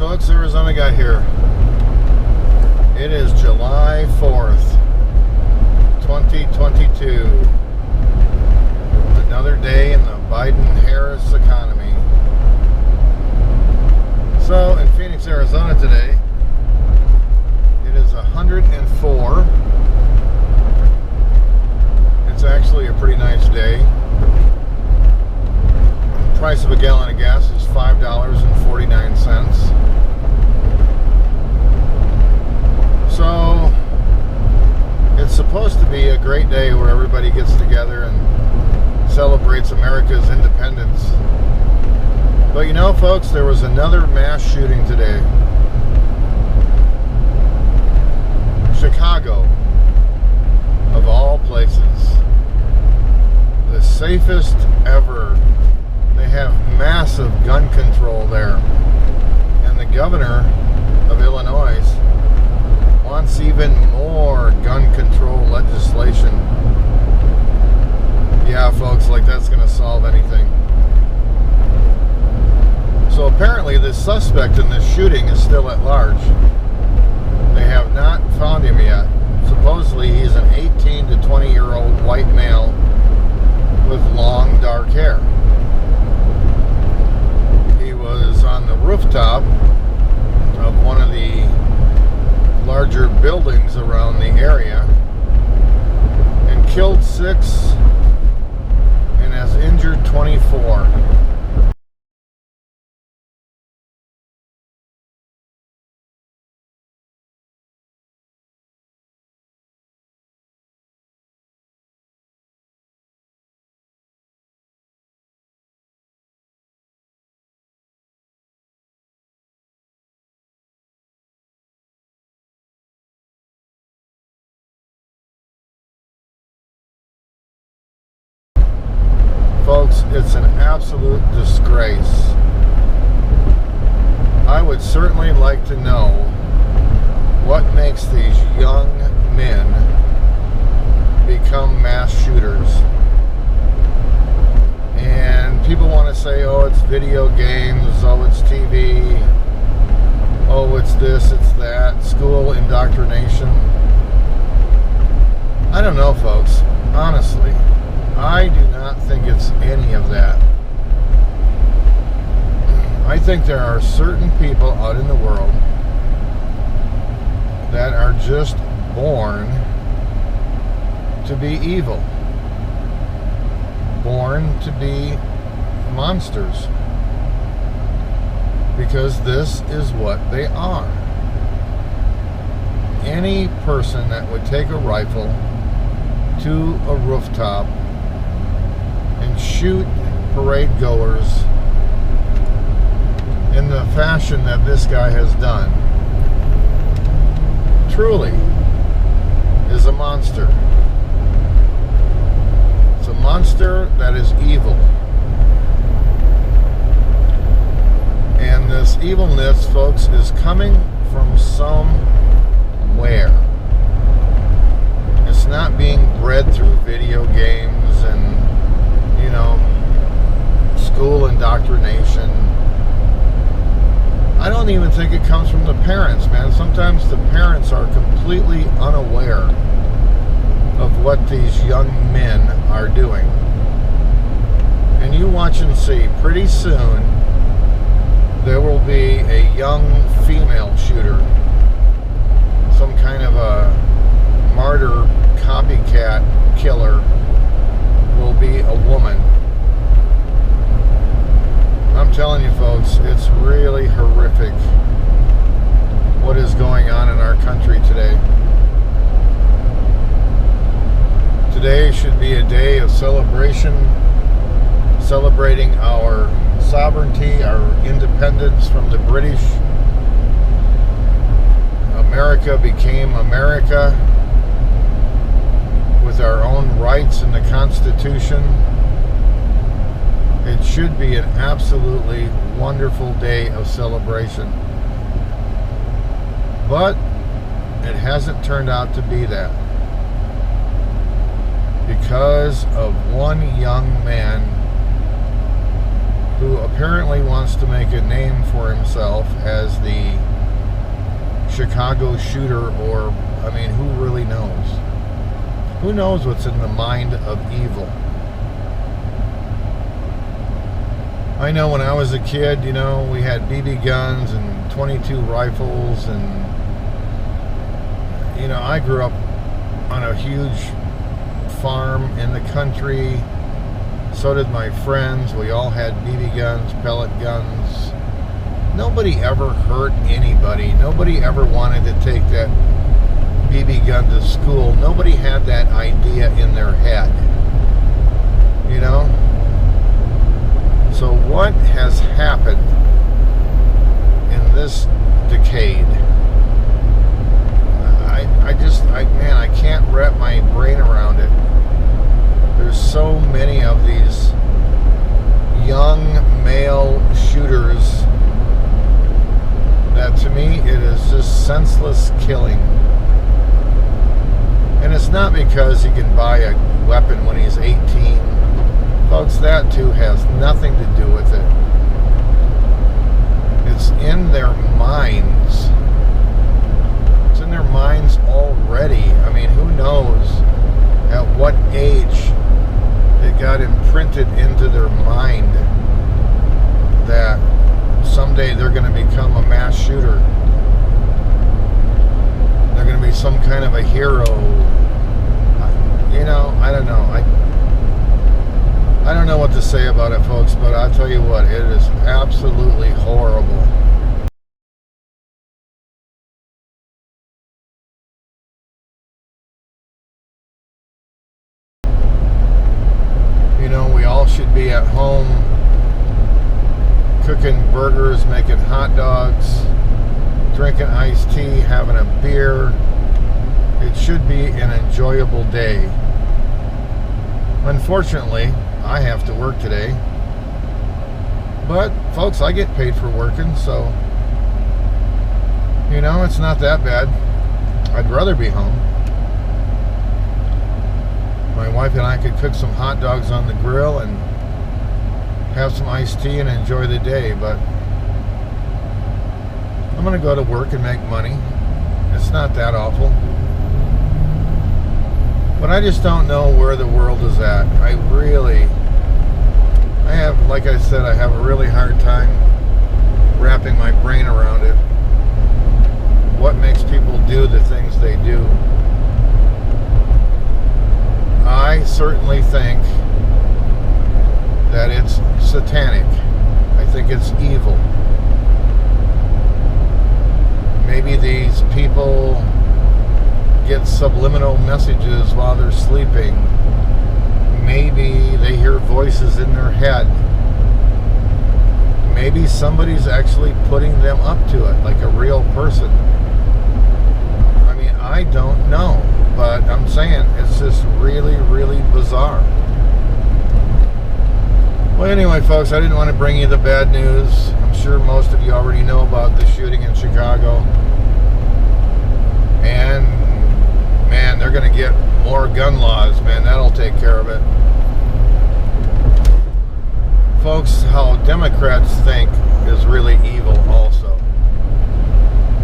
folks, Arizona got here. It is July 4th, 2022. Another day in the Biden-Harris economy. So, in Phoenix, Arizona today, it is 104. It's actually a pretty nice day. The price of a gallon of gas is $5.49. So it's supposed to be a great day where everybody gets together and celebrates America's independence. But you know, folks, there was another mass shooting today. Chicago, of all places. The safest ever. They have massive gun control there. And the governor of Illinois wants even more gun control legislation. Yeah, folks, like that's going to solve anything. So apparently the suspect in this shooting is still at large. They have not found him yet. Supposedly he's an 18 to 20-year-old white male with long dark hair. He was on the rooftop of one of the larger buildings around the area and killed 6 and has injured 24. Folks, it's an absolute disgrace. I would certainly like to know what makes these young men become mass shooters. And people want to say, oh, it's video games, oh, it's TV, oh, it's this, it's that, school indoctrination. I don't know, folks, honestly. I do not think it's any of that. I think there are certain people out in the world that are just born to be evil. Born to be monsters. Because this is what they are. Any person that would take a rifle to a rooftop and shoot parade goers in the fashion that this guy has done truly is a monster. It's a monster that is evil. And this evilness, folks, is coming from somewhere. It's not being bred through video games and school indoctrination. I don't even think it comes from the parents, man. Sometimes the parents are completely unaware of what these young men are doing. And you watch and see, pretty soon there will be a young female shooter, some kind of a martyr copycat killer will be a woman. I'm telling you, folks, it's really horrific what is going on in our country today. Today should be a day of celebration, celebrating our sovereignty, our independence from the British. America became America with our own rights in the Constitution. It should be an absolutely wonderful day of celebration. But it hasn't turned out to be that. Because of one young man who apparently wants to make a name for himself as the Chicago shooter, or, I mean, who really knows? Who knows what's in the mind of evil? I know when I was a kid, you know, we had BB guns and 22 rifles, and, you know, I grew up on a huge farm in the country. So did my friends. We all had BB guns, pellet guns. Nobody ever hurt anybody. Nobody ever wanted to take that BB gun to school. Nobody had that idea in their head. You know? So what has happened in this decade? Man, I can't wrap my brain around it. There's so many of these young male shooters that, to me, it is just senseless killing. And it's not because he can buy a weapon when he's 18. Folks, that too has nothing to do with it. It's in their minds. It's in their minds already. I mean, who knows at what age it got imprinted into their mind that someday they're going to become a mass shooter. They're going to be some kind of a hero. You know, I don't know. I don't know what to say about it, folks, but I'll tell you what, it is absolutely horrible. You know, we all should be at home cooking burgers, making hot dogs, drinking iced tea, having a beer. It should be an enjoyable day. Unfortunately, I have to work today. But, folks, I get paid for working, so, you know, it's not that bad. I'd rather be home. My wife and I could cook some hot dogs on the grill and have some iced tea and enjoy the day, but I'm going to go to work and make money. It's not that awful. But I just don't know where the world is at. I have, like I said, I have a really hard time wrapping my brain around it. What makes people do the things they do? I certainly think that it's satanic. I think it's evil. Maybe these people get subliminal messages while they're sleeping. Maybe they hear voices in their head. Maybe somebody's actually putting them up to it, like a real person. I mean, I don't know, but I'm saying it's just really, really bizarre. Well, anyway, folks, I didn't want to bring you the bad news. I'm sure most of you already know about the shooting in Chicago. And, man, they're going to get more gun laws, man. That'll take care of it. Folks, how Democrats think is really evil also.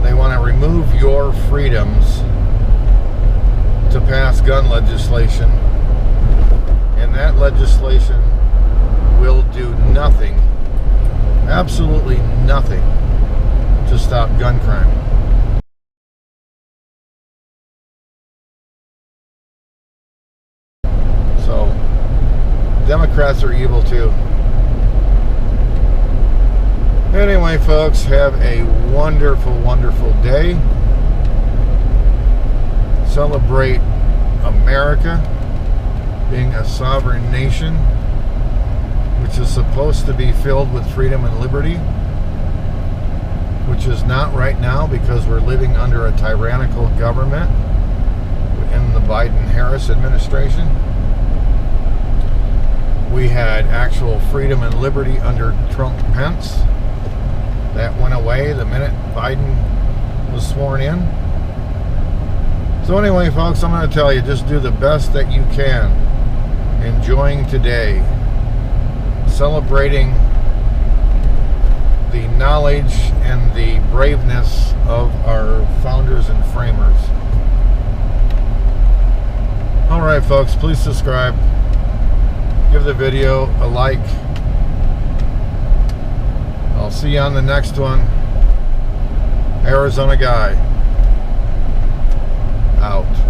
They want to remove your freedoms to pass gun legislation. And that legislation will do nothing, absolutely nothing, to stop gun crime. So, Democrats are evil too. Anyway, folks, have a wonderful, wonderful day. Celebrate America being a sovereign nation, which is supposed to be filled with freedom and liberty, which is not right now because we're living under a tyrannical government in the Biden-Harris administration. We had actual freedom and liberty under Trump-Pence. That went away the minute Biden was sworn in. So anyway, folks, I'm going to tell you, just do the best that you can. Enjoying today. Celebrating the knowledge and the braveness of our founders and framers. Alright folks, please subscribe. Give the video a like. I'll see you on the next one. Arizona Guy out.